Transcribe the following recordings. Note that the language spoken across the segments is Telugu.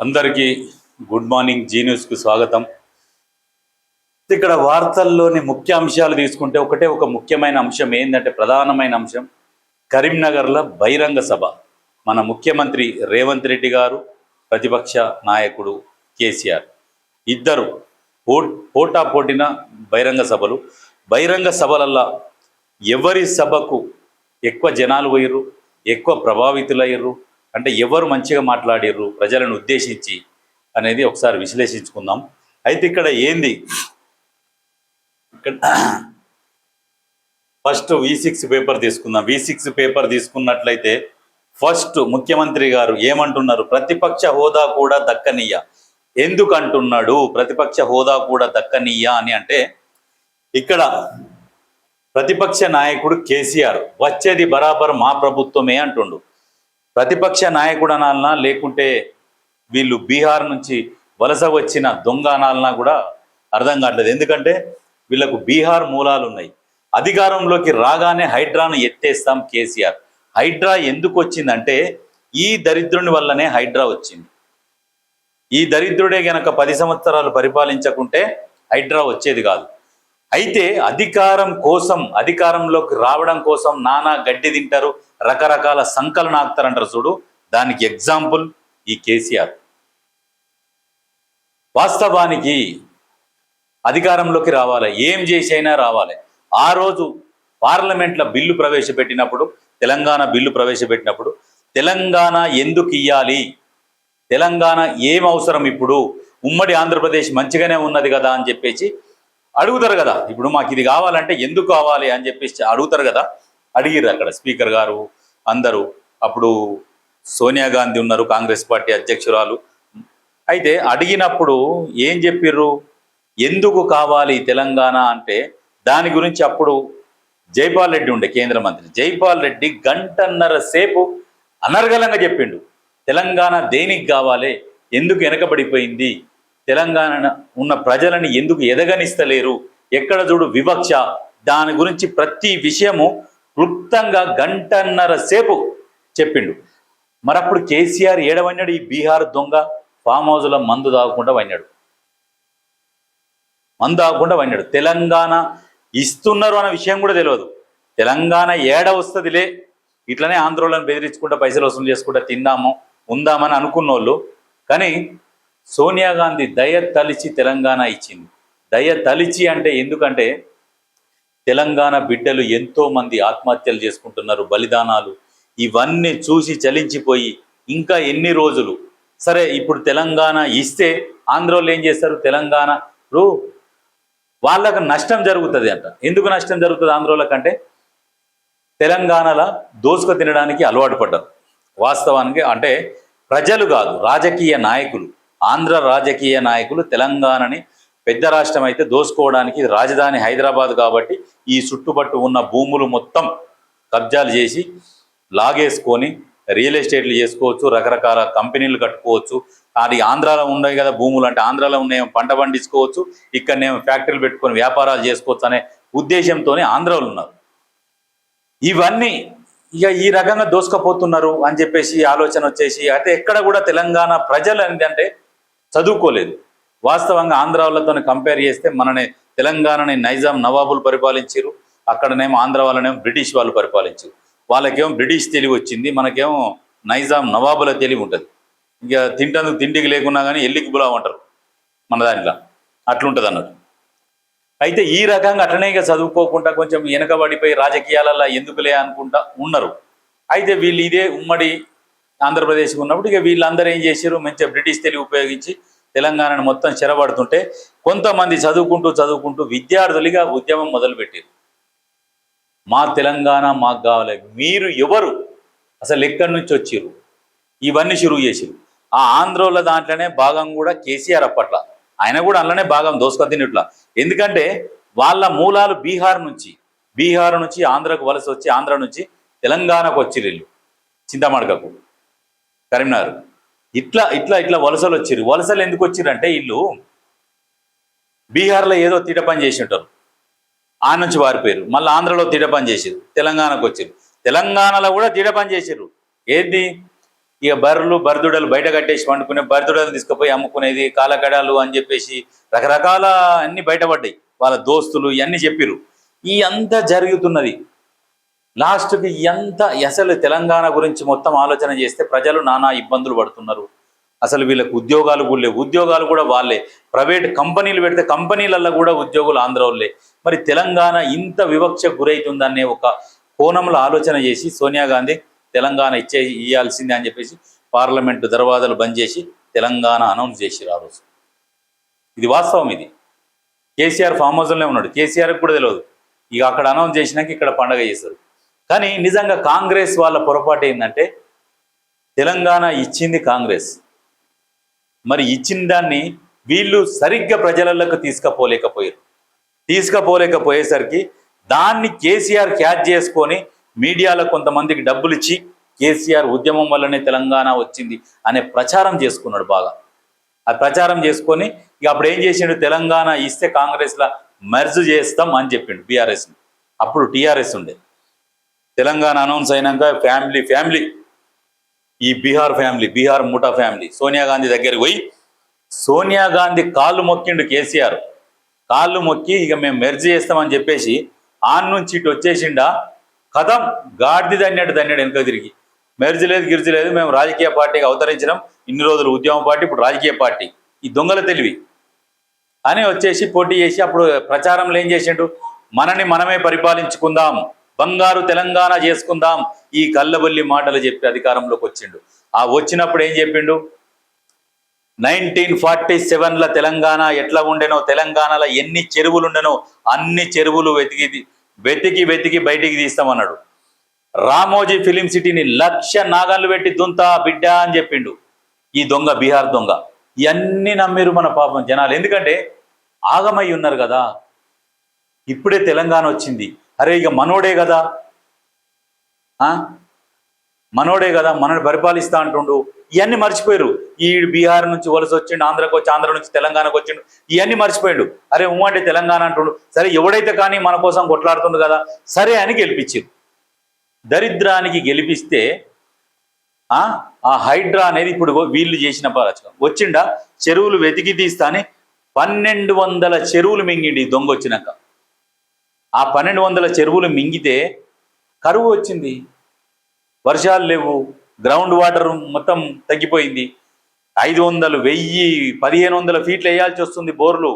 అందరికీ గుడ్ మార్నింగ్. జీ న్యూస్కు స్వాగతం. ఇక్కడ వార్తల్లోని ముఖ్య అంశాలు తీసుకుంటే ఒక ముఖ్యమైన అంశం ఏంటంటే, ప్రధానమైన అంశం కరీంనగర్లో బహిరంగ సభ. మన ముఖ్యమంత్రి రేవంత్ రెడ్డి గారు, ప్రతిపక్ష నాయకుడు కేసీఆర్ ఇద్దరు పోటాపోటీన బహిరంగ సభలల్లో ఎవరి సభకు ఎక్కువ జనాలు పోయిర్రు, ఎక్కువ ప్రభావితులయ్యారు, అంటే ఎవరు మంచిగా మాట్లాడిర్రు ప్రజలను ఉద్దేశించి అనేది ఒకసారి విశ్లేషించుకుందాం. అయితే ఇక్కడ ఏంది, ఇక్కడ ఫస్ట్ V6 పేపర్ తీసుకుందాం. V6 పేపర్ తీసుకున్నట్లయితే ఫస్ట్ ముఖ్యమంత్రి గారు ఏమంటున్నారు? ప్రతిపక్ష హోదా కూడా దక్కనీయ. ఎందుకు అంటున్నాడు ప్రతిపక్ష హోదా కూడా దక్కనీయ అని అంటే, ఇక్కడ ప్రతిపక్ష నాయకుడు కేసీఆర్ వచ్చేది బరాబర్ మా ప్రభుత్వమే అంటుండు. ప్రతిపక్ష నాయకుడు అనాలనా, లేకుంటే వీళ్ళు బీహార్ నుంచి వలస వచ్చిన దొంగ అనాలనా కూడా అర్థం కావట్లేదు. ఎందుకంటే వీళ్ళకు బీహార్ మూలాలు ఉన్నాయి. అధికారంలోకి రాగానే హైడ్రాను ఎత్తేస్తాం కేసీఆర్. హైడ్రా ఎందుకు వచ్చిందంటే, ఈ దరిద్రుని వల్లనే హైడ్రా వచ్చింది. ఈ దరిద్రుడే గనక 10 సంవత్సరాలు పరిపాలించకుంటే హైడ్రా వచ్చేది కాదు. అయితే అధికారంలోకి రావడం కోసం నానా గడ్డి తింటారు, రకరకాల సంకలన ఆక్తారంటారు చూడు, దానికి ఎగ్జాంపుల్ ఈ కేసీఆర్. వాస్తవానికి అధికారంలోకి రావాలి, ఏం చేసైనా రావాలి. ఆ రోజు పార్లమెంట్లో బిల్లు ప్రవేశపెట్టినప్పుడు, తెలంగాణ బిల్లు ప్రవేశపెట్టినప్పుడు, తెలంగాణ ఎందుకు ఇయ్యాలి, తెలంగాణ ఏం అవసరం, ఇప్పుడు ఉమ్మడి ఆంధ్రప్రదేశ్ మంచిగానే ఉన్నది కదా అని చెప్పేసి అడుగుతారు కదా. ఇప్పుడు మాకు ఇది కావాలంటే ఎందుకు కావాలి అని చెప్పేసి అడుగుతారు కదా. అడిగిర్రు అక్కడ స్పీకర్ గారు అందరూ. అప్పుడు సోనియా గాంధీ ఉన్నారు, కాంగ్రెస్ పార్టీ అధ్యక్షురాలు. అయితే అడిగినప్పుడు ఏం చెప్పిర్రు, ఎందుకు కావాలి తెలంగాణ అంటే దాని గురించి అప్పుడు జైపాల్ రెడ్డి ఉండే కేంద్ర మంత్రి. జైపాల్ రెడ్డి గంటన్నర సేపు అనర్గళంగా చెప్పిండు, తెలంగాణ దేనికి కావాలి, ఎందుకు వెనకబడిపోయింది, తెలంగాణ ఉన్న ప్రజలని ఎందుకు ఎదగనిస్తలేరు, ఎక్కడ చూడు వివక్ష, దాని గురించి ప్రతి విషయము క్లుప్తంగా గంటన్నర సేపు చెప్పిండు. మరప్పుడు కేసీఆర్ ఏడవన్నాడు? ఈ బీహార్ దొంగ ఫామ్ హౌస్లో మందు తాగకుండా వన్నాడు. తెలంగాణ ఇస్తున్నారు అన్న విషయం కూడా తెలియదు. తెలంగాణ ఏడ వస్తుందిలే, ఇట్లనే ఆంధ్రోళన బెదిరించుకుంటా పైసలు వసూలు చేసుకుంటా ఉందామని అనుకున్న వాళ్ళు, కానీ సోనియా గాంధీ దయ తలిచి తెలంగాణ ఇచ్చింది. దయ తలిచి అంటే ఎందుకంటే, తెలంగాణ బిడ్డలు ఎంతో మంది ఆత్మహత్యలు చేసుకుంటున్నారు, బలిదానాలు, ఇవన్నీ చూసి చలించిపోయి ఇంకా ఎన్ని రోజులు. సరే, ఇప్పుడు తెలంగాణ ఇస్తే ఆంధ్రోళ్ళు ఏం చేస్తారు, తెలంగాణలో వాళ్ళకు నష్టం జరుగుతుంది అంట. ఎందుకు నష్టం జరుగుతుంది ఆంధ్రోళ్ళకంటే, తెలంగాణలో దోసుకు తినడానికి అలవాటు పడ్డారు. వాస్తవానికి అంటే ప్రజలు కాదు, రాజకీయ నాయకులు, ఆంధ్ర రాజకీయ నాయకులు తెలంగాణని పెద్ద రాష్ట్రం అయితే దోసుకోవడానికి, రాజధాని హైదరాబాద్ కాబట్టి ఈ చుట్టుపట్టు ఉన్న భూములు మొత్తం కబ్జాలు చేసి లాగేసుకొని రియల్ ఎస్టేట్లు చేసుకోవచ్చు, రకరకాల కంపెనీలు కట్టుకోవచ్చు. అది ఆంధ్రాలో ఉన్నాయి కదా భూములు, అంటే ఆంధ్రాలో ఉన్నాయేమో పంట పండించుకోవచ్చు, ఇక్కడనేమో ఫ్యాక్టరీలు పెట్టుకొని వ్యాపారాలు చేసుకోవచ్చు అనే ఉద్దేశంతోనే ఆంధ్రాలో ఉన్నారు. ఇవన్నీ ఇక ఈ రకంగా దోసుకపోతున్నారు అని చెప్పేసి ఆలోచన వచ్చేసి, అయితే ఎక్కడ కూడా తెలంగాణ ప్రజలు ఏంటంటే చదువుకోలేదు. వాస్తవంగా ఆంధ్ర వాళ్ళతో కంపేర్ చేస్తే మనని తెలంగాణని నైజాం నవాబులు పరిపాలించారు, అక్కడనేమో ఆంధ్ర వాళ్ళనేమో బ్రిటిష్ వాళ్ళు పరిపాలించారు. వాళ్ళకేమో బ్రిటిష్ తెలివి వచ్చింది, మనకేమో నైజాం నవాబుల తెలివి ఉంటుంది. ఇక తింటందుకు తిండికి లేకున్నా కానీ ఎల్లికి బులావంటారు మన దాంట్లో, అట్లుంటుంది అన్నట్టు. అయితే ఈ రకంగా అట్లనే ఇక చదువుకోకుండా కొంచెం వెనకబడిపోయి రాజకీయాలలో ఎందుకులే అనుకుంటా ఉన్నారు. అయితే వీళ్ళు ఇదే ఉమ్మడి ఆంధ్రప్రదేశ్కి ఉన్నప్పుడు ఇక వీళ్ళందరూ ఏం చేశారు, మంచిగా బ్రిటిష్ తెలివి ఉపయోగించి తెలంగాణను మొత్తం చెరబడుతుంటే కొంతమంది చదువుకుంటూ విద్యార్థులుగా ఉద్యమం మొదలుపెట్టారు. మా తెలంగాణ మాకు కావాలి, మీరు ఎవరు, అసలు ఎక్కడి నుంచి వచ్చారు, ఇవన్నీ షురువు చేసారు. ఆ ఆంధ్రోళ్ళ దాంట్లోనే భాగం కూడా కేసీఆర్. అప్పట్లో ఆయన కూడా అందులోనే భాగం దోసుకొద్దినట్లా. ఎందుకంటే వాళ్ళ మూలాలు బీహార్ నుంచి ఆంధ్రకు వలస వచ్చి, ఆంధ్ర నుంచి తెలంగాణకు వచ్చిర్రు వీళ్ళు, చింతమడకకు, కరీంనగర్, ఇట్లా వలసలు వచ్చిర్రు. వలసలు ఎందుకు వచ్చిర్రంటే, వీళ్ళు బీహార్లో ఏదో తీట పని చేసి ఉంటారు, ఆ నుంచి వారిపోయారు, మళ్ళీ ఆంధ్రలో తీట పని చేసారు, తెలంగాణకు వచ్చారు. తెలంగాణలో కూడా తీట పని చేసారు. ఏంది, ఇక బర్దుడలు బయట కట్టేసి పండుకునే బర్దుడలు తీసుకుపోయి అమ్ముకునేది కాలకడాలు అని చెప్పేసి రకరకాల అన్ని బయటపడ్డాయి. వాళ్ళ దోస్తులు ఇవన్నీ చెప్పిర్రు. ఈ అంతా జరుగుతున్నది. లాస్ట్కి ఎంత అసలు తెలంగాణ గురించి మొత్తం ఆలోచన చేస్తే ప్రజలు నానా ఇబ్బందులు పడుతున్నారు. అసలు వీళ్ళకి ఉద్యోగాలు కూడా లేవు. ఉద్యోగాలు కూడా వాళ్ళే ప్రైవేట్ కంపెనీలు పెడితే కంపెనీలలో కూడా ఉద్యోగులు ఆంధ్ర వాళ్ళే. మరి తెలంగాణ ఇంత వివక్షకు గురవుతుందనే ఒక కోణంలో ఆలోచన చేసి సోనియా గాంధీ తెలంగాణ ఇవ్వాల్సిందే అని చెప్పేసి పార్లమెంటు దర్వాజాలు బంద్ చేసి తెలంగాణ అనౌన్స్ చేసిరు ఆ రోజు. ఇది వాస్తవం. ఇది కేసీఆర్ ఫామ్ హౌస్లోనే ఉన్నాడు. కేసీఆర్కి కూడా తెలియదు. ఇక అక్కడ అనౌన్స్ చేసినాక ఇక్కడ పండగ చేస్తారు. కానీ నిజంగా కాంగ్రెస్ వాళ్ళ పొరపాటు ఏంటంటే తెలంగాణ ఇచ్చింది కాంగ్రెస్, మరి ఇచ్చిన దాన్ని వీళ్ళు సరిగ్గా ప్రజలకు తీసుకపోలేకపోయేసరికి దాన్ని కేసీఆర్ క్యాచ్ చేసుకొని మీడియాలో కొంతమందికి డబ్బులు ఇచ్చి కేసీఆర్ ఉద్యమం వల్లనే తెలంగాణ వచ్చింది అనే ప్రచారం చేసుకున్నాడు బాగా. ఆ ప్రచారం చేసుకొని ఇక అప్పుడు ఏం చేసిండు, తెలంగాణ ఇస్తే కాంగ్రెస్లో మెర్జ్ చేస్తాం అని చెప్పిండు బీఆర్ఎస్ని. అప్పుడు టీఆర్ఎస్ ఉండే. తెలంగాణ అనౌన్స్ అయినాక ఫ్యామిలీ ఈ బీహార్ ముఠా ఫ్యామిలీ సోనియా గాంధీ దగ్గరికి పోయి సోనియా గాంధీ కాళ్ళు మొక్కిండు కేసీఆర్. కాళ్ళు మొక్కి ఇక మేము మెర్జ్ చేస్తామని చెప్పేసి ఆన్ నుంచి ఇటు వచ్చేసిండా, కథం గాడిది దన్నట్టు వెనుక తిరిగి. మెర్జ్ లేదు గిర్జి లేదు, మేము రాజకీయ పార్టీకి అవతరించడం, ఇన్ని రోజులు ఉద్యమ పార్టీ, ఇప్పుడు రాజకీయ పార్టీ. ఈ దొంగల తెలివి అని వచ్చేసి పోటీ చేసి అప్పుడు ప్రచారంలో ఏం చేసిండు, మనని మనమే పరిపాలించుకుందాం, బంగారు తెలంగాణ చేసుకుందాం, ఈ కళ్ళబొల్లి మాటలు చెప్పి అధికారంలోకి వచ్చిండు. ఆ వచ్చినప్పుడు ఏం చెప్పిండు, 1947లో తెలంగాణ ఎట్లా ఉండేనో, తెలంగాణలో ఎన్ని చెరువులు ఉండేనో అన్ని చెరువులు వెతికి బయటికి తీస్తామన్నాడు. రామోజీ ఫిలిం సిటీని 1,00,000 నాగాళ్ళు పెట్టి దుంతా బిడ్డ అని చెప్పిండు. ఈ దొంగ బీహార్ దొంగ. ఇవన్నీ నమ్మిరు మన పాపం జనాలు. ఎందుకంటే ఆగమై ఉన్నారు కదా. ఇప్పుడే తెలంగాణ వచ్చింది, అరే ఇక మనోడే కదా మనని పరిపాలిస్తా అంటుండు. ఇవన్నీ మర్చిపోయారు. ఈ బీహార్ నుంచి వలస వచ్చిండు, ఆంధ్రాకి వచ్చి, ఆంధ్ర నుంచి తెలంగాణకు వచ్చిండు, ఇవన్నీ మర్చిపోయాడు. అరే అంటే తెలంగాణ అంటుండు, సరే ఎవడైతే కానీ మన కోసం కొట్లాడుతుండు కదా, సరే అని గెలిపించారు. దరిద్రానికి గెలిపిస్తే ఆ హైడ్రా అనేది ఇప్పుడు వీళ్ళు చేసిన పరచకం. వచ్చిండా చెరువులు వెతికి తీస్తా అని 1,200 చెరువులు మింగిండి ఈ దొంగ వచ్చినాక. ఆ 1,200 చెరువులు మింగితే కరువు వచ్చింది, వర్షాలు లేవు, గ్రౌండ్ వాటర్ మొత్తం తగ్గిపోయింది. 500, 1000, 1,500 ఫీట్లు వేయాల్సి వస్తుంది బోర్లు.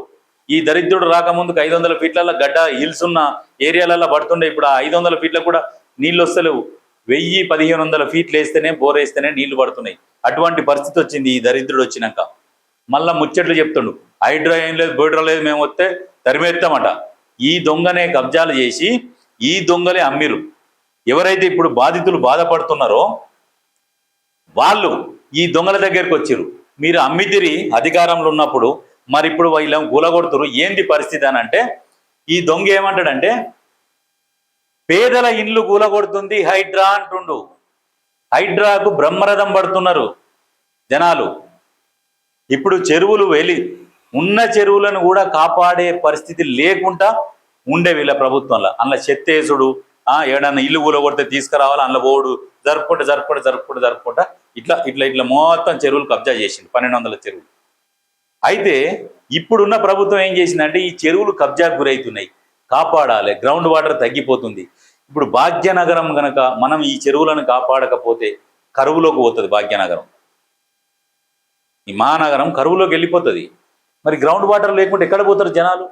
ఈ దరిద్రుడు రాకముందుకు 500 ఫీట్లలో గడ్డ హిల్స్ ఉన్న ఏరియాలలో పడుతుండే. ఇప్పుడు ఆ 500 ఫీట్లకు కూడా నీళ్ళు వస్తలేవు. 1000, 1,500 ఫీట్లు వేస్తేనే బోర్ వేస్తేనే నీళ్లు పడుతున్నాయి. అటువంటి పరిస్థితి వచ్చింది ఈ దరిద్రుడు వచ్చినాక. మళ్ళా ముచ్చట్లు చెప్తుండు, హైడ్రా ఏం లేదు, బోర్డ్రా లేదు, మేము వస్తే తరిమేస్తామట. ఈ దొంగనే కబ్జాలు చేసి ఈ దొంగలే అమ్మిరు. ఎవరైతే ఇప్పుడు బాధితులు బాధపడుతున్నారో వాళ్ళు ఈ దొంగల దగ్గరికి వచ్చిరు. మీరు అమ్మితిరి అధికారంలో ఉన్నప్పుడు, మరి ఇప్పుడు వీళ్ళని కూలగొడుతురు, ఏంది పరిస్థితి అని అంటే ఈ దొంగ ఏమంటాడంటే పేదల ఇండ్లు కూలగొడుతుంది హైడ్రా అంటుండు. హైడ్రాకు బ్రహ్మరథం పడుతున్నారు జనాలు. ఇప్పుడు చెరువులు ఉన్న చెరువులను కూడా కాపాడే పరిస్థితి లేకుండా ఉండే వీళ్ళ ప్రభుత్వంలో. అందులో చెత్తేసుడు, ఏడన్నా ఇల్లు కూలగొడితే తీసుకురావాలి, అందులో పోడు, జరుపుకుంటా ఇట్లా మొత్తం చెరువులు కబ్జా చేసింది, 1,200 చెరువులు. అయితే ఇప్పుడున్న ప్రభుత్వం ఏం చేసిందంటే ఈ చెరువులు కబ్జాకు గురవుతున్నాయి, కాపాడాలి, గ్రౌండ్ వాటర్ తగ్గిపోతుంది. ఇప్పుడు భాగ్యనగరం గనక మనం ఈ చెరువులను కాపాడకపోతే కరువులోకి పోతుంది భాగ్యనగరం. ఈ మహానగరం కరువులోకి వెళ్ళిపోతుంది. మరి గ్రౌండ్ వాటర్ లేకుంటే ఎక్కడ పోతారు జనాలు?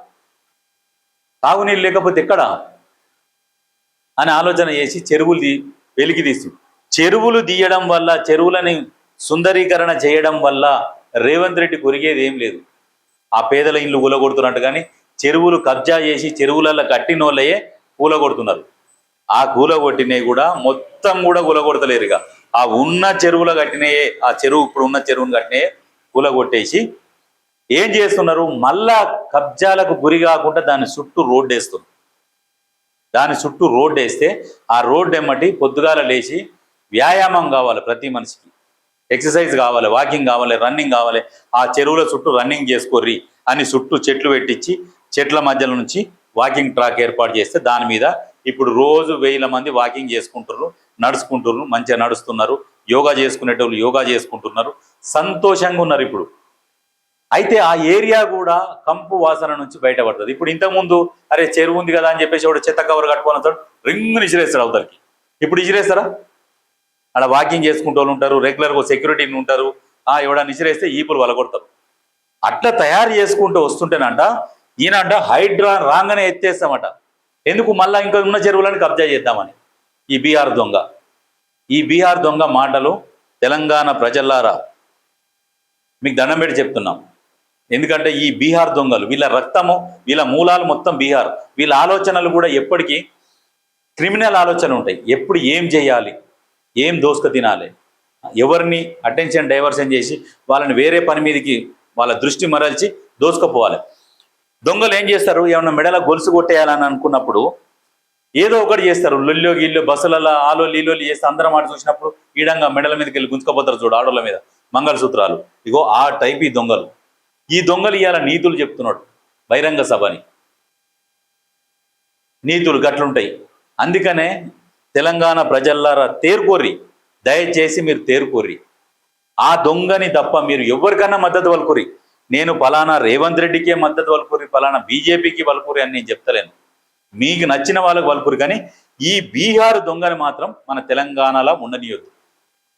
తాగునీళ్ళు లేకపోతే ఎక్కడ అని ఆలోచన చేసి చెరువులు వెలికి తీసి, చెరువులు తీయడం వల్ల, చెరువులని సుందరీకరణ చేయడం వల్ల రేవంత్ రెడ్డి కొరిగేది ఏం లేదు. ఆ పేదల ఇల్లు కూలగొడుతున్నట్టు కానీ చెరువులు కబ్జా చేసి చెరువులలో కట్టినోళ్ళయే కూలగొడుతున్నారు. ఆ కూలగొట్టినవి కూడా మొత్తం కూడా కూలగొడతలేరు. ఇక ఆ ఉన్న చెరువులు కట్టినయే, ఆ చెరువు ఇప్పుడు ఉన్న చెరువును కట్టినయే కూలగొట్టేసి ఏం చేస్తున్నారు, మళ్ళా కబ్జాలకు గురి కాకుండా దాని చుట్టూ రోడ్డు వేస్తున్నారు. దాని చుట్టూ రోడ్డు వేస్తే ఆ రోడ్డు ఎమ్మటి పొద్దుగాల లేచి వ్యాయామం కావాలి, ప్రతి మనిషికి ఎక్సర్సైజ్ కావాలి, వాకింగ్ కావాలి, రన్నింగ్ కావాలి. ఆ చెరువుల చుట్టూ రన్నింగ్ చేసుకోర్రి అని చుట్టూ చెట్లు పెట్టించి చెట్ల మధ్యలో నుంచి వాకింగ్ ట్రాక్ ఏర్పాటు చేస్తే దాని మీద ఇప్పుడు రోజు 1000 మంది వాకింగ్ చేసుకుంటారు. నడుచుకుంటున్నారు, మంచిగా నడుస్తున్నారు, యోగా చేసుకునేటోళ్ళు యోగా చేసుకుంటున్నారు, సంతోషంగా ఉన్నారు ఇప్పుడు. అయితే ఆ ఏరియా కూడా కంపు వాసన నుంచి బయటపడుతుంది. ఇప్పుడు ఇంతకుముందు అరే చెరువు ఉంది కదా అని చెప్పేసి వాడు చెత్త కవర్ కట్టుకొని వస్తాడు, రింగ్ని ఇసిరేస్తాడు అవతలకి. ఇప్పుడు ఇసిరేస్తారా? అక్కడ వాకింగ్ చేసుకుంటూ వాళ్ళు ఉంటారు, రెగ్యులర్గా సెక్యూరిటీని ఉంటారు, ఎవడన్నా ఇసిరేస్తే ఈపులు వలగొడతారు. అట్లా తయారు చేసుకుంటూ వస్తుంటేనంట ఈయనంట హైడ్రా రాగానే ఎత్తేస్తామట. ఎందుకు? మళ్ళీ ఇంకా ఉన్న చెరువులను కబ్జా చేద్దామని. ఈ బీహార్ దొంగ మాటలు తెలంగాణ ప్రజల్లారా మీకు దండం పెట్టి చెప్తున్నాం. ఎందుకంటే ఈ బీహార్ దొంగలు, వీళ్ళ రక్తము, వీళ్ళ మూలాలు మొత్తం బీహార్. వీళ్ళ ఆలోచనలు కూడా ఎప్పటికీ క్రిమినల్ ఆలోచన ఉంటాయి. ఎప్పుడు ఏం చేయాలి, ఏం దోసుక తినాలి, ఎవరిని అటెన్షన్ డైవర్షన్ చేసి వాళ్ళని వేరే పని మీదకి వాళ్ళ దృష్టి మరల్చి దోసుకపోవాలి. దొంగలు ఏం చేస్తారు? ఏమన్నా మెడల గొలుసు కొట్టేయాలని అనుకున్నప్పుడు ఏదో ఒకటి చేస్తారు. లొల్లో గిల్లో బస్సులలో ఆలో లీలోలు చేస్తే అందరం మాట చూసినప్పుడు ఈడంగా మెడల మీదకి వెళ్ళి గుంజుకపోతారు చూడు, ఆడోళ్ళ మీద మంగళసూత్రాలు. ఇగో ఆ టైప్ ఈ దొంగలు. ఈ దొంగలు ఇవాళ నీతులు చెప్తున్నాడు బహిరంగ సభని. నీతులు గట్లుంటాయి. అందుకనే తెలంగాణ ప్రజల్లారా తేరుకోర్రి, దయచేసి మీరు తేరుకోర్రి. ఆ దొంగని తప్ప మీరు ఎవరికన్నా మద్దతు వలుకురి. నేను పలానా రేవంత్ రెడ్డికే మద్దతు వలుకురి, పలానా బీజేపీకి వలుకురి అని నేను చెప్తలేను. మీకు నచ్చిన వాళ్ళకు వలుకురి. కానీ ఈ బీహార్ దొంగని మాత్రం మన తెలంగాణలో ఉండనియొద్దు.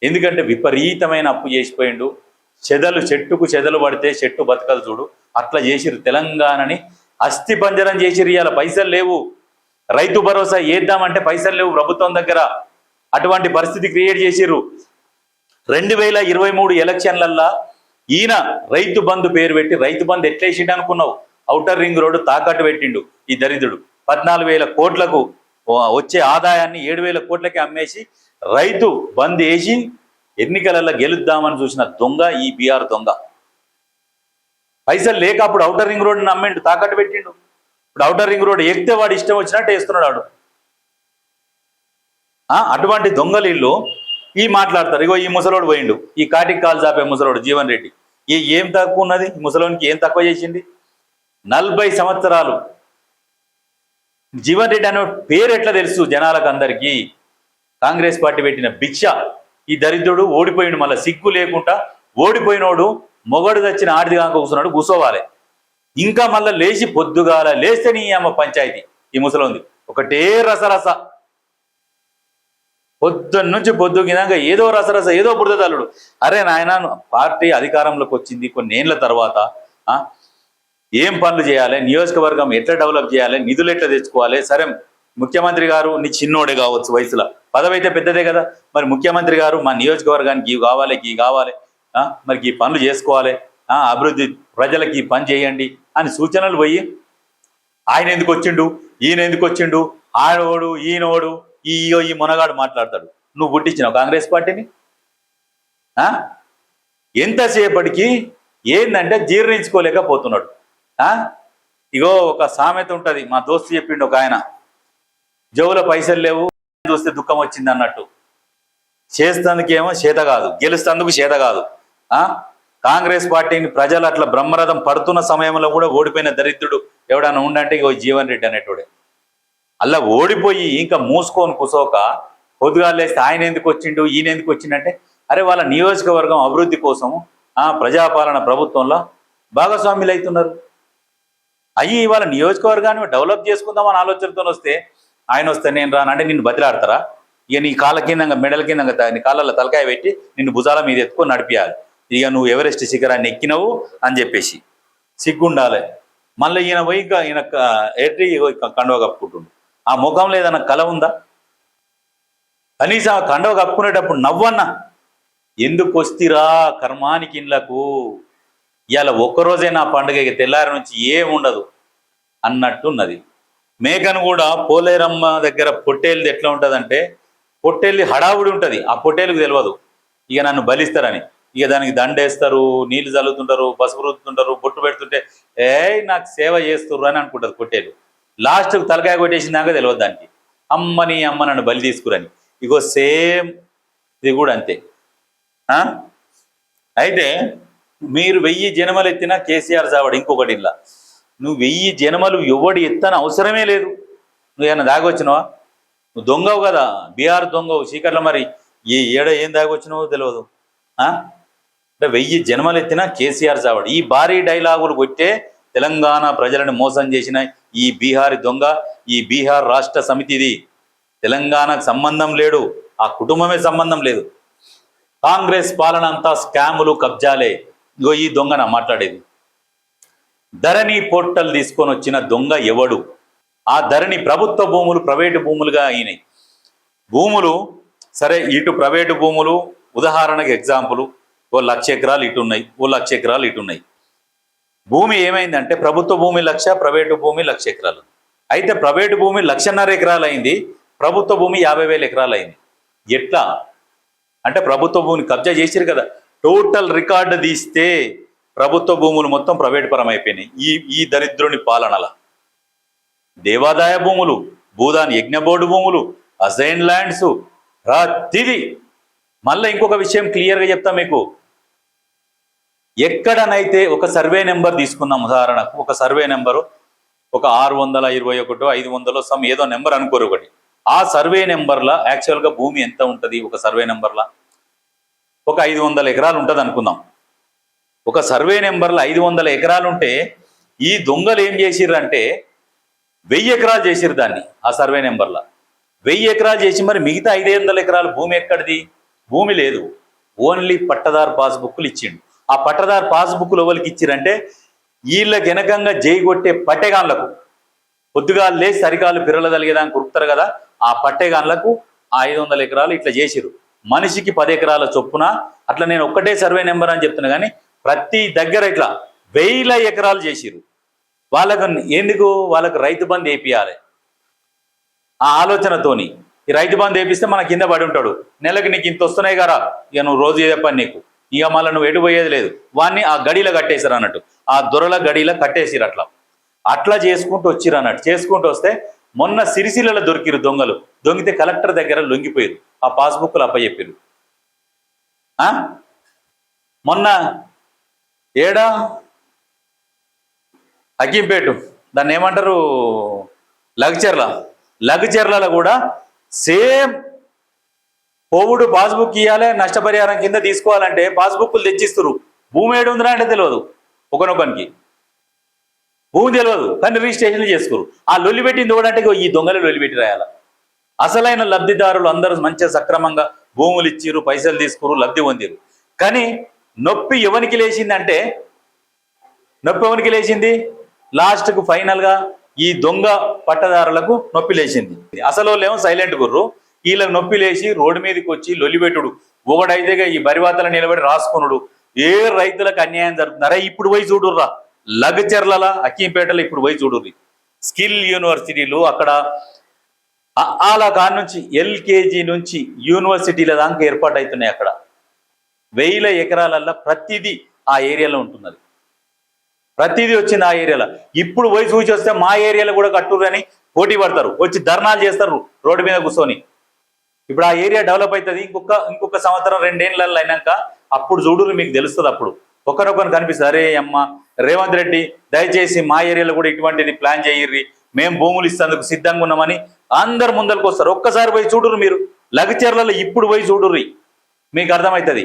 ఎందుకంటే విపరీతమైన అప్పు చేసిపోయిండు. చెట్టుకు చెదలు పడితే చెట్టు బతకలు చూడు, అట్లా చేసిరు. తెలంగాణని అస్థి పంజరం చేసిరు. ఇవాళ పైసలు లేవు. రైతు భరోసా వేద్దామంటే పైసలు లేవు ప్రభుత్వం దగ్గర. అటువంటి పరిస్థితి క్రియేట్ చేసిర్రు. 2023 ఎలక్షన్లల్లా ఈయన రైతు బంధు పేరు పెట్టి, రైతు బంధు ఎట్లేసిండు అనుకున్నావు? ఔటర్ రింగ్ రోడ్డు తాకట్టు పెట్టిండు ఈ దరిద్రుడు. 14,000 కోట్లకు వచ్చే ఆదాయాన్ని 7,000 కోట్లకి అమ్మేసి రైతు బంద్ వేసి ఎన్నికలలో గెలుద్దామని చూసిన దొంగ ఈ బీఆర్ దొంగ. పైసలు లేక అప్పుడు ఔటర్ రింగ్ రోడ్డుని అమ్మిండు, తాకట్టు పెట్టిండు. ఇప్పుడు ఔటర్ రింగ్ రోడ్డు ఎక్కితే వాడు ఇష్టం వచ్చినట్టు వేస్తున్నాడు. అటువంటి దొంగలు ఇల్లు ఈ మాట్లాడతారు. ఇగో ఈ ముసలోడు పోయిండు, ఈ కాటికి కాలు చాపే ముసలోడు జీవన్ రెడ్డి. ఏం తక్కువ ఉన్నది ముసలోనికి? ఏం తక్కువ చేసింది? 40 సంవత్సరాలు. జీవన్ రెడ్డి అనే పేరు ఎట్లా తెలుసు జనాలకు అందరికీ? కాంగ్రెస్ పార్టీ పెట్టిన భిక్ష. ఈ దరిద్రుడు ఓడిపోయిండు. మళ్ళీ సిగ్గు లేకుండా ఓడిపోయినోడు మొగడు తెచ్చిన ఆడిది కాక కూర్చున్నాడు, కూర్చోవాలి. ఇంకా మళ్ళీ లేచి పొద్దుగాల లేస్తే నీ అమ్మ పంచాయతీ. ఈ ముసలోంది ఒకటే రసరస. పొద్దున్న నుంచి పొద్దుగినాక ఏదో రసరస, ఏదో బురదలుడు. అరే నాయన, పార్టీ అధికారంలోకి వచ్చింది కొన్ని ఏళ్ళ తర్వాత ఏం పనులు చేయాలి, నియోజకవర్గం ఎట్లా డెవలప్ చేయాలి, నిధులు ఎట్లా తెచ్చుకోవాలి. సరే ముఖ్యమంత్రి గారు నీ చిన్నోడే కావచ్చు వయసులో, పదవి అయితే పెద్దదే కదా. మరి ముఖ్యమంత్రి గారు మా నియోజకవర్గానికి ఇవి కావాలి, గీ కావాలి, మరి ఈ పనులు చేసుకోవాలి, అభివృద్ధి ప్రజలకి ఈ పని చేయండి అని సూచనలు పోయి ఆయన ఎందుకు వచ్చిండు, ఈయన ఎందుకు వచ్చిండు, ఆడోడు ఈయనోడు ఈ మునగాడు మాట్లాడతాడు. నువ్వు పుట్టించినావు కాంగ్రెస్ పార్టీని? ఎంతసేపటికి ఏందంటే జీర్ణించుకోలేకపోతున్నాడు. ఇగో ఒక సామెత ఉంటుంది, మా దోస్తు చెప్పిండు ఒక ఆయన, జోవుల పైసలు లేవు చూస్తే దుఃఖం వచ్చింది అన్నట్టు. చేస్తందుకేమో చేత కాదు, గెలుస్తందుకు చేత కాదు. కాంగ్రెస్ పార్టీని ప్రజలు అట్లా బ్రహ్మరథం పడుతున్న సమయంలో కూడా ఓడిపోయిన దరిద్రుడు ఎవడన్నా ఉండంటే ఇగో జీవన్ రెడ్డి అనేటోడే. అలా ఓడిపోయి ఇంకా మూసుకొని కుసోక పొద్దుగా లేస్తే ఆయన ఎందుకు వచ్చిండు, ఈయన ఎందుకు వచ్చిండంటే, అరే వాళ్ళ నియోజకవర్గం అభివృద్ధి కోసము ప్రజాపాలన ప్రభుత్వంలో భాగస్వాములు అవుతున్నారు. అయ్యి వాళ్ళ నియోజకవర్గాన్ని డెవలప్ చేసుకుందామని ఆలోచనతో వస్తే ఆయన వస్తే నేను రానంటే నిన్ను బతిలాడతారా? ఇక నీ కాళ్ళ కిందంగా మెడల కిందంగా నీ కాళ్ళల్లో తలకాయ పెట్టి నిన్ను భుజాల మీద ఎత్తుకొని నడిపియాలి. ఇక నువ్వు ఎవరెస్ట్ శిఖరాన్ని ఎక్కినవు అని చెప్పేసి సిగ్గుండాలి. మళ్ళీ ఈయన పోయి ఈయన ఎట్టి కండువ కప్పుకుంటుండు. ఆ ముఖంలో ఏదన్నా కళ ఉందా? కనీసం ఆ కండువ కప్పుకునేటప్పుడు నవ్వన్నా, ఎందుకు వస్తిరా కర్మానికి ఇళ్ళకు, ఇవాళ ఒక్కరోజే నా పండుగ, తెల్లారి నుంచి ఏముండదు అన్నట్టున్నది. మేకను కూడా పోలేరమ్మ దగ్గర పొట్టేళ్ళది ఎట్లా ఉంటుందంటే, పొట్టేళ్ళది హడావుడి ఉంటుంది, ఆ పొట్టేళ్ళకి తెలియదు ఇక నన్ను బలిస్తారని. ఇక దానికి దండేస్తారు, నీళ్లు చల్లుతుంటారు, పసుపు రుద్దుతుంటారు, బొట్టు పెడుతుంటే నాకు సేవ చేస్తుర్రు అని అనుకుంటుంది పొట్టేలు. లాస్ట్కి తలకాయ కొట్టేసిందాక తెలియదు దానికి, అమ్మ నన్ను బలి తీసుకురని. ఇగో సేమ్ ఇది కూడా అంతే. అయితే మీరు 1000 జనమలు ఎత్తినా కేసీఆర్ చావాడు. ఇంకొకటి ఇలా నువ్వు 1000 జనమలు ఎవడు ఎత్తని అవసరమే లేదు. నువ్వు ఏమన్నా దాగొచ్చినావా? నువ్వు దొంగవు కదా, బీహార్ దొంగవు చీకట్ల. మరి ఏం దాగొచ్చినావో తెలియదు. అంటే 1000 జన్మలు ఎత్తినా కేసీఆర్ చావాడు. ఈ భారీ డైలాగులు కొట్టే తెలంగాణ ప్రజలను మోసం చేసిన ఈ బీహారీ దొంగ, ఈ బీహార్ రాష్ట్ర సమితిది. తెలంగాణకు సంబంధం లేడు, ఆ కుటుంబమే సంబంధం లేదు. కాంగ్రెస్ పాలన అంతా స్కాములు, కబ్జాలే. ఇగో ఈ దొంగన మాట్లాడేది. ధరణి పోర్టల్ తీసుకొని వచ్చిన దొంగ ఎవడు? ఆ ధరణి ప్రభుత్వ భూములు ప్రైవేటు భూములుగా అయినాయి. భూములు సరే, ఇటు ప్రైవేటు భూములు ఉదాహరణకు ఎగ్జాంపుల్, ఓ 1,00,000 ఎకరాలు ఇటు ఉన్నాయి, ఓ 1,00,000 ఎకరాలు ఇటు ఉన్నాయి. భూమి ఏమైందంటే ప్రభుత్వ భూమి 1,00,000, ప్రైవేటు భూమి 1,00,000 ఎకరాలు. అయితే ప్రైవేటు భూమి 1,50,000 ఎకరాలు అయింది, ప్రభుత్వ భూమి 50,000 ఎకరాలు అయింది. ఎట్లా అంటే ప్రభుత్వ భూమిని కబ్జా చేసిరు కదా. టోటల్ రికార్డు తీస్తే ప్రభుత్వ భూములు మొత్తం ప్రైవేట్ పరం అయిపోయినాయి ఈ దరిద్రుని పాలనల. దేవాదాయ భూములు, భూదాన్ యజ్ఞ బోర్డు భూములు, అసైన్ ల్యాండ్స్, ప్రతిది. మళ్ళీ ఇంకొక విషయం క్లియర్గా చెప్తా మీకు. ఎక్కడనైతే ఒక సర్వే నెంబర్ తీసుకుందాం, ఉదాహరణకు ఒక సర్వే నెంబరు ఒక 621, 500 సమ్ ఏదో నెంబర్ అనుకోరు ఒకటి. ఆ సర్వే నెంబర్ల యాక్చువల్గా భూమి ఎంత ఉంటుంది? ఒక సర్వే నెంబర్ల ఒక 500 ఎకరాలు ఉంటుంది అనుకుందాం. ఒక సర్వే నెంబర్లో 500 ఎకరాలు ఉంటే ఈ దొంగలు ఏం చేసిర్రంటే 1000 ఎకరాలు చేసిరు దాన్ని. ఆ సర్వే నెంబర్లో 1000 ఎకరాలు చేసి మరి మిగతా 500 ఎకరాలు భూమి ఎక్కడిది? భూమి లేదు, ఓన్లీ పట్టదారు పాస్బుక్లు ఇచ్చిండు. ఆ పట్టదారు పాస్బుక్లు ఎవరికి ఇచ్చిరంటే వీళ్ళకి వెనకంగా జై కొట్టే పట్టెగాన్లకు. పొద్దుగా లేచి సరికాలు పిర్రలు తలిగేదానికి కురుకుతారు కదా, ఆ పట్టెగాన్లకు ఆ 500 ఎకరాలు ఇట్లా చేసిరు. మనిషికి 10 ఎకరాల చొప్పున. అట్లా నేను ఒక్కటే సర్వే నెంబర్ అని చెప్తున్నా, కానీ ప్రతి దగ్గర ఇట్లా 1000 ఎకరాలు చేసిరు. వాళ్ళకు ఎందుకు? వాళ్ళకు రైతు బంధు వేపియాలి. ఆ ఆలోచనతోని ఈ రైతు బంధు వేపిస్తే మన కింద పడి ఉంటాడు. నెలకి నీకు ఇంత వస్తున్నాయి కదా, ఇక నువ్వు రోజు చెప్పని నీకు, ఇక మళ్ళీ నువ్వు ఎడిపోయేది లేదు. వాడిని ఆ గడిలో కట్టేసారు అన్నట్టు, ఆ దొరల గడిలో కట్టేసిరు. అట్లా చేసుకుంటూ వచ్చిరు అన్నట్టు. చేసుకుంటూ వస్తే మొన్న సిరిసిల్లలో దొరికిరు దొంగలు. దొంగితే కలెక్టర్ దగ్గర లొంగిపోయారు, ఆ పాస్బుక్లు అప్పచెప్పారు. మొన్న ఏడా హకీంపేట, దాన్ని ఏమంటారు, లగచెర్లలో కూడా సేమ్ కోవిడ్ పాస్బుక్ ఇవ్వాలి, నష్టపరిహారం కింద తీసుకోవాలంటే పాస్బుక్లు తెచ్చిస్తారు. భూమి ఏడు ఉందిరా అంటే తెలియదు, ఒకనొకనికి భూమి తెలియదు, కానీ రిజిస్ట్రేషన్లు చేసుకోరు. ఆ లొల్లి పెట్టింది కూడా ఈ దొంగలు లొల్లి పెట్టి రాయాల. అసలైన లబ్ధిదారులు అందరూ మంచిగా సక్రమంగా భూములు ఇచ్చిరు, పైసలు తీసుకురు, లబ్ధి పొందిరు. కానీ నొప్పి ఎవరికి లేచిందంటే, లాస్ట్కు ఫైనల్గా ఈ దొంగ పట్టదారులకు నొప్పి లేచింది. అసలు వాళ్ళేమో సైలెంట్ గుర్రు, వీళ్ళకి నొప్పి లేచి రోడ్డు మీదకి వచ్చి లొల్లిపెట్టుడు. ఒకడైతేగా ఈ బరివాతలు నిలబడి రాసుకున్నాడు. ఏ రైతులకు అన్యాయం జరుగుతున్నారా ఇప్పుడు పోయి చూడుర్రా, లగచెర్ల అక్కింపేటలో ఇప్పుడు పోయి చూడుర్రి. స్కిల్ యూనివర్సిటీలు అక్కడ అలా కాడ నుంచి ఎల్కేజీ నుంచి యూనివర్సిటీల దాకా ఏర్పాటు అవుతున్నాయి. అక్కడ 1000 ఎకరాలల్లో ప్రతిదీ ఆ ఏరియాలో ఉంటున్నది. ప్రతిదీ వచ్చింది ఆ ఏరియాలో. ఇప్పుడు పోయి చూసి వస్తే మా ఏరియాలో కూడా కట్టుర్రని పోటీ పడతారు, వచ్చి ధర్నాలు చేస్తారు రోడ్డు మీద కూర్చొని. ఇప్పుడు ఆ ఏరియా డెవలప్ అవుతుంది. ఇంకొక సంవత్సరం 2 ఏళ్ళల్లో అయినాక అప్పుడు చూడురు, మీకు తెలుస్తుంది. అప్పుడు ఒకరికొకరు కనిపిస్తుంది, అరే అమ్మ రేవంత్ రెడ్డి దయచేసి మా ఏరియాలో కూడా ఇటువంటిది ప్లాన్ చేయర్రి, మేము భూములు ఇస్తేందుకు సిద్ధంగా ఉన్నామని అందరు ముందరికి వస్తారు. ఒక్కసారి పోయి చూడురు మీరు, లగచెర్లలో ఇప్పుడు పోయి చూడుర్రి, మీకు అర్థమవుతుంది.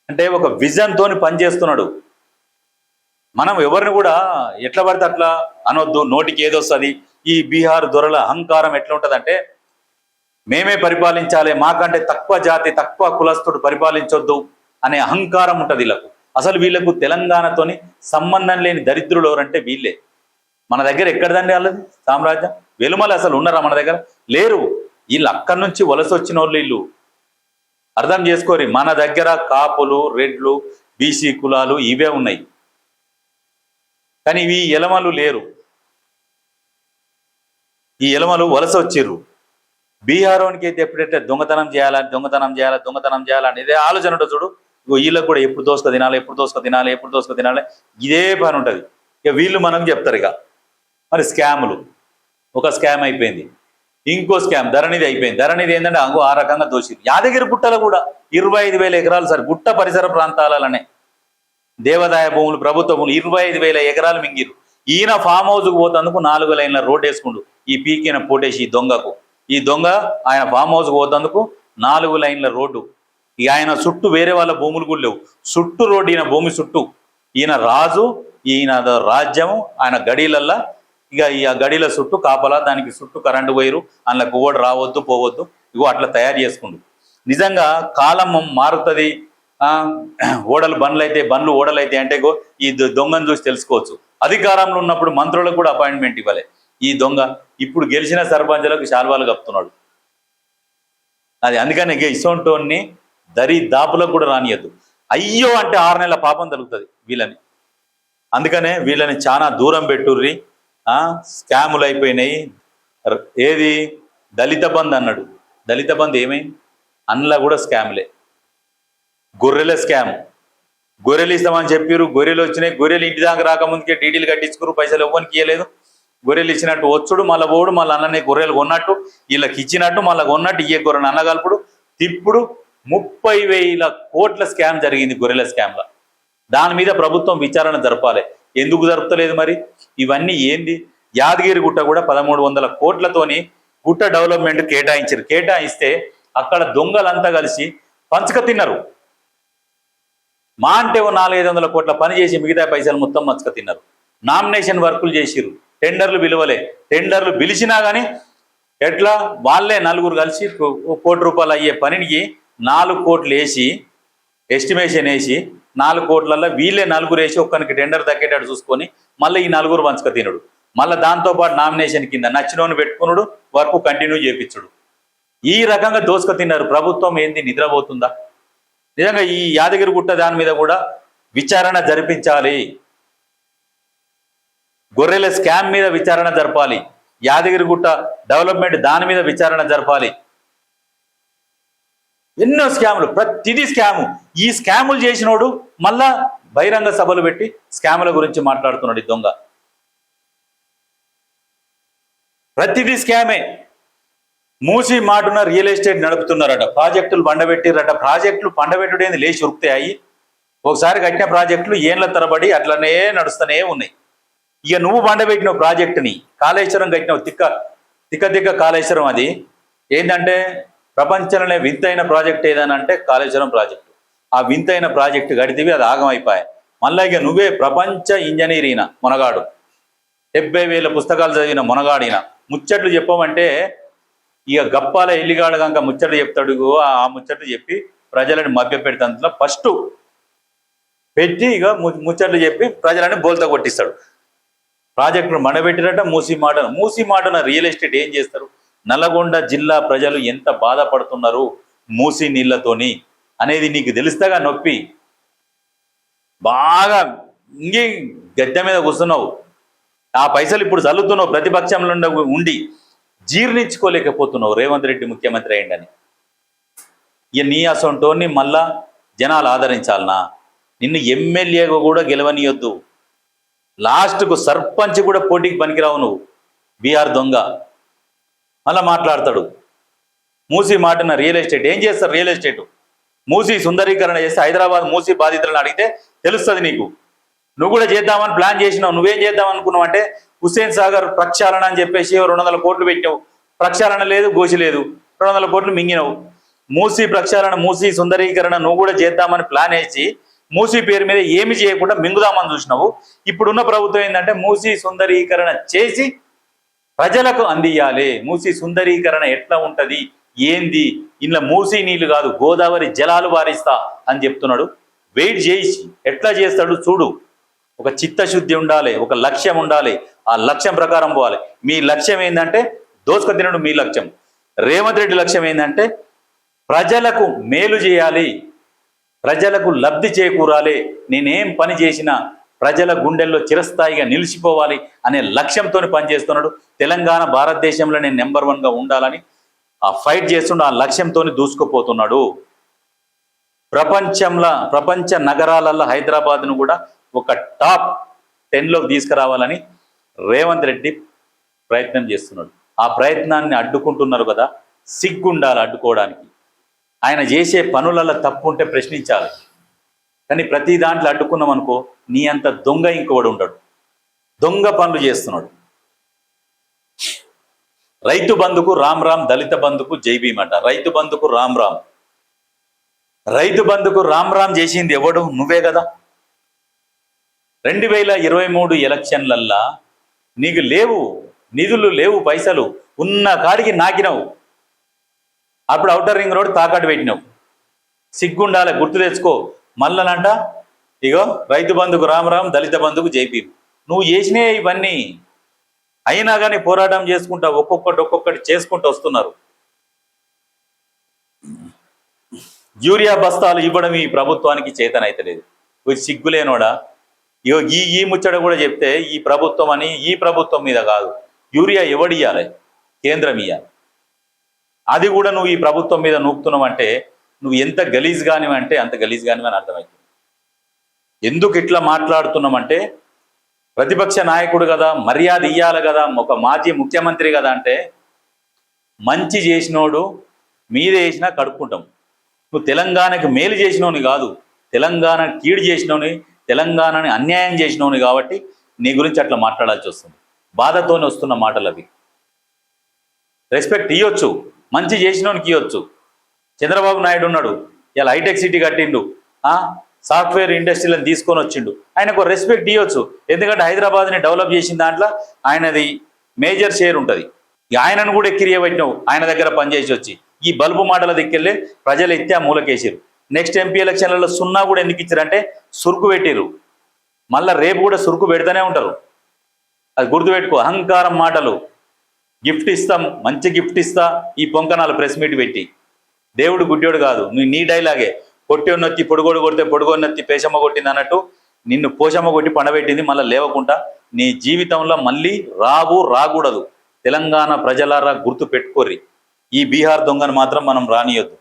అంటే ఒక విజన్ తోని పనిచేస్తున్నాడు. మనం ఎవరిని కూడా ఎట్లా పడితే అట్లా అనొద్దు, నోటికి ఏదొస్తుంది. ఈ బీహార్ దొరల అహంకారం ఎట్లా ఉంటుందంటే, మేమే పరిపాలించాలి, మాకంటే తక్కువ జాతి తక్కువ కులస్తుడు పరిపాలించొద్దు అనే అహంకారం ఉంటుంది వీళ్ళకు. అసలు వీళ్ళకు తెలంగాణతోని సంబంధం లేని దరిద్రులు ఎవరంటే వీళ్ళే. మన దగ్గర ఎక్కడదండి వాళ్ళది సామ్రాజ్యం? వెలుమల అసలు ఉన్నారా మన దగ్గర? లేరు. వీళ్ళు అక్కడి నుంచి వలస వచ్చిన వాళ్ళు వీళ్ళు. అర్థం చేసుకోరి. మన దగ్గర కాపులు, రెడ్లు, బీసీ కులాలు ఇవే ఉన్నాయి, కానీ ఈ ఎలమలు లేరు. ఈ ఎలమలు వలస వచ్చిర్రు. బీహారోనికి అయితే ఎప్పుడైతే దొంగతనం చేయాలని ఇదే ఆలోచన ఉంటుంది చూడు. వీళ్ళకి కూడా ఎప్పుడు దోసుక తినాలి, ఇదే పని ఉంటుంది. ఇక వీళ్ళు మనం చెప్తారు. ఇక మరి స్కాములు, ఒక స్కామ్ అయిపోయింది, ఇంకో స్కామ్ ధరణిది అయిపోయింది. ధరణిది ఏంటంటే ఆ రకంగా దోషిరు. యాదగిరి గుట్టలో కూడా 25,000 ఎకరాలు సార్, గుట్ట పరిసర ప్రాంతాలనే దేవాదాయ భూములు, ప్రభుత్వ భూములు 25,000 ఎకరాలు మింగిరు. ఈయన ఫామ్ హౌస్కు పోతందుకు 4 లైన్ల రోడ్ వేసుకుండు. ఈ పీకిన పోటేసి దొంగకు ఈ దొంగ ఆయన ఫామ్ హౌస్కి పోతందుకు 4 లైన్ల రోడ్డు. ఇక ఆయన చుట్టూ వేరే వాళ్ళ భూములు కూడా లేవు, చుట్టూ రోడ్డు ఈయన భూమి చుట్టూ. ఈయన రాజు, ఈయన రాజ్యము, ఆయన గడీలల్లా. ఇక ఈ గడీల చుట్టూ కాపలా, దానికి చుట్టూ కరెంటు వైరు, అందులోకి ఓడి రావద్దు పోవద్దు. ఇగో అట్లా తయారు చేసుకుండు. నిజంగా కాలం మారుతుంది, ఓడలు బండ్లు అయితే బండ్లు ఓడలు అయితే అంటే ఈ దొంగను చూసి తెలుసుకోవచ్చు. అధికారంలో ఉన్నప్పుడు మంత్రులకు కూడా అపాయింట్మెంట్ ఇవ్వలే ఈ దొంగ. ఇప్పుడు గెలిచిన సర్పంచులకు శాల్వాలు కప్పుతున్నాడు. అది అందుకని ఇసోంటోన్ని దరి దాపులకు కూడా రానియద్దు. అయ్యో అంటే 6 నెలల పాపం తగులుతుంది వీళ్ళని. అందుకనే వీళ్ళని చాలా దూరం పెట్టుర్రి. స్కాములు అయిపోయినాయి. ఏది దళిత బంధు అన్నాడు, దళిత బంధు ఏమైంది? అందులో కూడా స్కామ్లే. గొర్రెల స్కామ్. గొర్రెలు ఇస్తామని చెప్పారు, గొర్రెలు వచ్చినాయి. గొర్రెలు ఇంటి దాకా రాకముందుకే డీడీలు కట్టించుకురు, పైసలు ఇవ్వడానికి ఇవ్వలేదు. గొర్రెలు ఇచ్చినట్టు వచ్చుడు, మళ్ళీ పోడు, మళ్ళీ అన్ననే గొర్రెలు కొన్నట్టు, వీళ్ళకి ఇచ్చినట్టు మళ్ళీ కొన్నట్టు, ఇయ్యే గొర్రెను అన్నగలుపుడు. ఇప్పుడు 30,000 కోట్ల స్కామ్ జరిగింది గొర్రెల స్కామ్లో. దాని మీద ప్రభుత్వం విచారణ జరపాలి. ఎందుకు జరుపుతలేదు మరి? ఇవన్నీ ఏంది? యాదగిరి గుట్ట కూడా 1300 కోట్లతోని గుట్ట డెవలప్మెంట్ కేటాయించారు. కేటాయిస్తే అక్కడ దొంగలంతా కలిసి పంచక తిన్నారు. మా అంటే 400-500 కోట్ల పని చేసి మిగతా పైసలు మొత్తం పంచక తిన్నారు. నామినేషన్ వర్కులు చేసిరు, టెండర్లు పిలవలే. టెండర్లు పిలిచినా కానీ ఎట్లా వాళ్ళే 4 కలిసి 1 కోటి రూపాయలు అయ్యే పనికి 4 కోట్లు వేసి ఎస్టిమేషన్ వేసి 4 కోట్లలో వీళ్ళే 4 వేసి ఒక్కరికి టెండర్ దక్కేటట్టు చూసుకొని మళ్ళీ ఈ 4 పంచక తినడు. మళ్ళీ దాంతోపాటు నామినేషన్ కింద నచ్చినోని పెట్టుకున్నాడు, వర్క్ కంటిన్యూ చేయించుడు. ఈ రకంగా దోసుక తిన్నారు. ప్రభుత్వం ఏంది నిద్రపోతుందా? నిజంగా ఈ యాదగిరి గుట్ట దాని మీద కూడా విచారణ జరిపించాలి. గొర్రెల స్కామ్ మీద విచారణ జరపాలి. యాదగిరి గుట్ట డెవలప్మెంట్ దాని మీద విచారణ జరపాలి. ఎన్నో స్కాములు, ప్రతిదీ స్కాము. ఈ స్కాములు చేసినోడు మళ్ళా బహిరంగ సభలు పెట్టి స్కాముల గురించి మాట్లాడుతున్నాడు ఈ దొంగ. ప్రతిదీ స్కామే. మూసి మాటున రియల్ ఎస్టేట్ నడుపుతున్నారట, ప్రాజెక్టులు బండబెట్టిరట. ప్రాజెక్టులు పండబెట్టుడేంది లేచి ఉరుకుతాయి. ఒకసారి కట్టిన ప్రాజెక్టులు ఏళ్ల తరబడి అట్లనే నడుస్తూనే ఉన్నాయి. ఇక నువ్వు బండబెట్టిన ప్రాజెక్టుని, కాళేశ్వరం కట్టినావు, తిక్క కాళేశ్వరం. అది ఏంటంటే ప్రపంచంలోనే వింతైన ప్రాజెక్ట్ ఏదనంటే కాళేశ్వరం ప్రాజెక్టు. ఆ వింతైన ప్రాజెక్టు కడితేవి అది ఆగమైపోయాయి. మళ్ళీ ఇక నువ్వే ప్రపంచ ఇంజనీర్ ఈయన మొనగాడు, 70,000 పుస్తకాలు చదివిన మొనగాడిన ముచ్చట్లు చెప్పమంటే ఇక గప్పాల ఎల్లిగాడు కనుక ముచ్చట్లు చెప్తాడు. ఆ ముచ్చట్లు చెప్పి ప్రజలను మభ్య పెడతంలో ఫస్ట్ పెట్టి ఇక ముచ్చట్లు చెప్పి ప్రజలని బోల్తా కొట్టిస్తాడు. ప్రాజెక్టులు మండబెట్టినట్ట మూసి మాటన రియల్ ఎస్టేట్ ఏం చేస్తారు? నల్లగొండ జిల్లా ప్రజలు ఎంత బాధపడుతున్నారు మూసి నీళ్లతోని అనేది నీకు తెలుస్తాగా నొప్పి. బాగా ఇంకే గద్దె మీద కూర్చున్నావు, ఆ పైసలు ఇప్పుడు చల్లుతున్నావు. ప్రతిపక్షంలో ఉండి జీర్ణించుకోలేకపోతున్నావు రేవంత్ రెడ్డి ముఖ్యమంత్రి అయ్యిండని. ఇక నీ అసొంటోని మళ్ళా జనాలు ఆదరించాలనా? నిన్ను ఎమ్మెల్యేగా కూడా గెలవనియొద్దు. లాస్ట్కు సర్పంచ్ కూడా పోటీకి పనికిరావు నువ్వు. బీఆర్ దొంగ మళ్ళా మాట్లాడతాడు. మూసి మాటన రియల్ ఎస్టేట్ ఏం చేస్తారు? రియల్ ఎస్టేట్ మూసి సుందరీకరణ చేస్తే హైదరాబాద్ మూసి బాధితులను అడిగితే తెలుస్తుంది నీకు. నువ్వు కూడా చేద్దామని ప్లాన్ చేసినావు. నువ్వేం చేద్దాం అనుకున్నావు అంటే హుస్సేన్ సాగర్ ప్రక్షాళన అని చెప్పేసి 200 కోట్లు పెట్టినావు. ప్రక్షాళన లేదు, గోసి లేదు, 200 కోట్లు మింగినావు. మూసి ప్రక్షాళన, మూసి సుందరీకరణ నువ్వు కూడా చేద్దామని ప్లాన్ వేసి మూసి పేరు మీద ఏమి చేయకుండా మింగుదామని చూసినావు. ఇప్పుడున్న ప్రభుత్వం ఏంటంటే మూసి సుందరీకరణ చేసి ప్రజలకు అందియాలి. మూసి సుందరీకరణ ఎట్లా ఉంటది ఏంది? ఇంట్లో మూసి నీళ్లు కాదు, గోదావరి జలాలు వారిస్తా అని చెప్తున్నాడు. వెయిట్ చేసి ఎట్లా చేస్తాడు చూడు. ఒక చిత్తశుద్ధి ఉండాలి, ఒక లక్ష్యం ఉండాలి. ఆ లక్ష్యం ప్రకారం పోవాలి. మీ లక్ష్యం ఏంటంటే దోసుక తినడు మీ లక్ష్యం. రేవంత్ రెడ్డి లక్ష్యం ఏంటంటే ప్రజలకు మేలు చేయాలి, ప్రజలకు లబ్ధి చేకూరాలి. నేనేం పని చేసినా ప్రజల గుండెల్లో చిరస్థాయిగా నిలిచిపోవాలి అనే లక్ష్యంతో పనిచేస్తున్నాడు. తెలంగాణ భారతదేశంలో నేను నెంబర్ 1గా ఉండాలని ఆ ఫైట్ చేస్తుండు. ఆ లక్ష్యంతో దూసుకుపోతున్నాడు. ప్రపంచ నగరాలలో హైదరాబాద్ను కూడా ఒక టాప్ 10లోకి తీసుకురావాలని రేవంత్ రెడ్డి ప్రయత్నం చేస్తున్నాడు. ఆ ప్రయత్నాన్ని అడ్డుకుంటున్నారు కదా, సిగ్గుండాలి అడ్డుకోవడానికి. ఆయన చేసే పనులలో తప్పు ఉంటే ప్రశ్నించాలి. కానీ ప్రతి దాంట్లో అడ్డుకున్నాం అనుకో, నీ అంత దొంగ ఇంకోడు ఉంటాడు. దొంగ పనులు చేస్తున్నాడు. రైతు బంధుకు రామ్ రామ్, దళిత బంధుకు జై భీమ్ అంట. రైతు బంధుకు రామ్ రామ్, రైతు బంధుకు రామ్ రామ్ చేసింది ఎవడు? నువ్వే కదా. 2023 ఎలక్షన్లల్లా నీకు లేవు నిధులు, లేవు పైసలు, ఉన్న కాడికి నాకినవు. అప్పుడు ఔటర్ రింగ్ రోడ్ తాకట్టు పెట్టినావు. సిగ్గుండాలి, గుర్తు తెచ్చుకో. మళ్ళనంట ఇగో రైతు బంధుకు రామ్ రామ్, దళిత బంధుకు జై భీమ్. నువ్వు చేసినే ఇవన్నీ అయినా కానీ పోరాటం చేసుకుంటా ఒక్కొక్కటి చేసుకుంటూ వస్తున్నారు. యూరియా బస్తాలు ఇవ్వడం ఈ ప్రభుత్వానికి చేతనైతలేదు. సిగ్గులేనోడా. ఇగో ఈ ముచ్చట కూడా చెప్తే ఈ ప్రభుత్వం అని, ఈ ప్రభుత్వం మీద కాదు, యూరియా ఎవడియాలి? కేంద్రం ఇయ్యాలి. అది కూడా నువ్వు ఈ ప్రభుత్వం మీద నూపుతున్నావంటే నువ్వు ఎంత గలీజ్ కానివంటే అంత గలీజ్ కానివని అర్థమవుతుంది. ఎందుకు ఇట్లా మాట్లాడుతున్నామంటే ప్రతిపక్ష నాయకుడు కదా, మర్యాద ఇయ్యాలి కదా, ఒక మాజీ ముఖ్యమంత్రి కదా అంటే మంచి చేసినోడు మీద వేసినా కడుక్కుంటాం. నువ్వు తెలంగాణకి మేలు చేసినోని కాదు, తెలంగాణ కీడు చేసినోని, తెలంగాణని అన్యాయం చేసినోని కాబట్టి నీ గురించి అట్లా మాట్లాడాల్సి వస్తుంది. బాధతోనే వస్తున్న మాటలు అవి. రెస్పెక్ట్ ఇవ్వచ్చు, మంచి చేసినోనికి ఇవ్వచ్చు. చంద్రబాబు నాయుడు ఉన్నాడు, ఇలా హైటెక్ సిటీ కట్టిండు, సాఫ్ట్వేర్ ఇండస్ట్రీలను తీసుకొని వచ్చిండు, ఆయనకు రెస్పెక్ట్ ఇవ్వచ్చు. ఎందుకంటే హైదరాబాద్ని డెవలప్ చేసిన దాంట్లో ఆయనది మేజర్ షేర్ ఉంటుంది. ఆయనను కూడా ఎక్కిరియబట్టినావు, ఆయన దగ్గర పనిచేసి వచ్చి. ఈ బల్బు మాటల దిక్కెళ్ళి ప్రజలు ఎత్తి ఆ మూలకేసారు. నెక్స్ట్ ఎంపీ ఎలక్షన్లలో 0 కూడా ఎందుకు ఇచ్చారంటే సురుకు పెట్టిరు. మళ్ళీ రేపు కూడా సురుకు పెడతానే ఉంటారు. అది గుర్తుపెట్టుకో. అహంకారం మాటలు. గిఫ్ట్ ఇస్తాం, మంచి గిఫ్ట్ ఇస్తా, ఈ పొంకనాలు ప్రెస్ మీట్ పెట్టి. దేవుడు గుడ్డోడు కాదు. నీ డైలాగే పొట్టొన్నొత్తి పొడుగోడు కొడితే పొడుగొన్నొత్తి పేషమ్మ కొట్టింది అన్నట్టు నిన్ను పోషమ్మ కొట్టి పండబెట్టింది. మళ్ళీ లేవకుండా నీ జీవితంలో మళ్ళీ రాకూడదు. తెలంగాణ ప్రజలారా గుర్తు పెట్టుకోర్రి. ఈ బీహార్ దొంగను మాత్రం మనం రానియొద్దు.